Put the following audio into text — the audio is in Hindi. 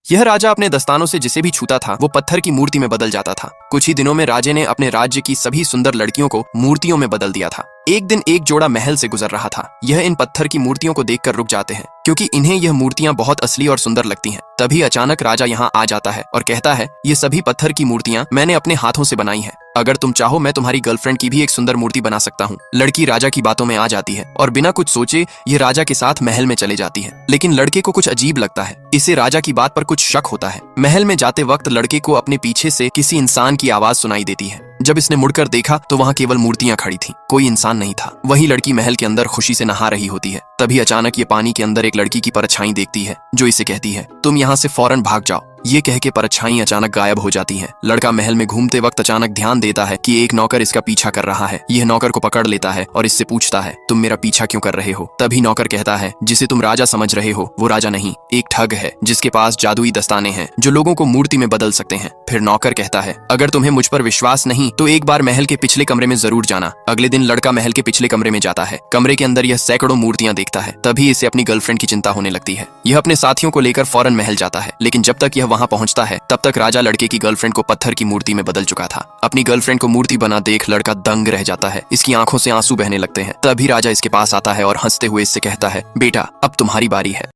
यह राजा अपने दस्तानों से जिसे भी छूता था वो पत्थर की मूर्ति में बदल जाता था। कुछ ही दिनों में राजे ने अपने राज्य की सभी सुंदर लड़कियों को मूर्तियों में बदल दिया था। एक दिन एक जोड़ा महल से गुजर रहा था। यह इन पत्थर की मूर्तियों को देखकर रुक जाते हैं क्योंकि इन्हें यह मूर्तियां बहुत असली और सुंदर लगती हैं। तभी अचानक राजा यहाँ आ जाता है और कहता है, ये सभी पत्थर की मूर्तियां मैंने अपने हाथों से बनाई हैं। अगर तुम चाहो मैं तुम्हारी गर्लफ्रेंड की भी एक सुंदर मूर्ति बना सकता हूँ। लड़की राजा की बातों में आ जाती है और बिना कुछ सोचे ये राजा के साथ महल में चले जाती है। लेकिन लड़के को कुछ अजीब लगता है। इसे राजा की बात पर कुछ शक होता है। महल में जाते वक्त लड़के को अपने पीछे से किसी इंसान की आवाज सुनाई देती है। जब इसने मुड़कर देखा तो वहाँ केवल मूर्तियां खड़ी थीं, कोई इंसान नहीं था। वही लड़की महल के अंदर खुशी से नहा रही होती है। तभी अचानक ये पानी के अंदर एक लड़की की परछाई देखती है जो इसे कहती है, तुम यहाँ से फौरन भाग जाओ। ये कह के परछाई अचानक गायब हो जाती है। लड़का महल में घूमते वक्त अचानक ध्यान देता है कि एक नौकर इसका पीछा कर रहा है। यह नौकर को पकड़ लेता है और इससे पूछता है, तुम मेरा पीछा क्यों कर रहे हो? तभी नौकर कहता है, जिसे तुम राजा समझ रहे हो वो राजा नहीं, एक ठग है जिसके पास जादुई दस्ताने हैं जो लोगों को मूर्ति में बदल सकते हैं। फिर नौकर कहता है, अगर तुम्हें मुझ पर विश्वास नहीं तो एक बार महल के पिछले कमरे में जरूर जाना। अगले दिन लड़का महल के पिछले कमरे में जाता है। कमरे के अंदर यह सैकड़ों मूर्तियां देखता है। तभी इसे अपनी गर्लफ्रेंड की चिंता होने लगती है। यह अपने साथियों को लेकर फौरन महल जाता है। लेकिन जब तक यह वहां पहुंचता है तब तक राजा लड़के की गर्लफ्रेंड को पत्थर की मूर्ति में बदल चुका था। अपनी गर्लफ्रेंड को मूर्ति बना देख लड़का दंग रह जाता है। इसकी आंखों से आंसू बहने लगते हैं। तभी राजा इसके पास आता है और हंसते हुए इससे कहता है, बेटा अब तुम्हारी बारी है।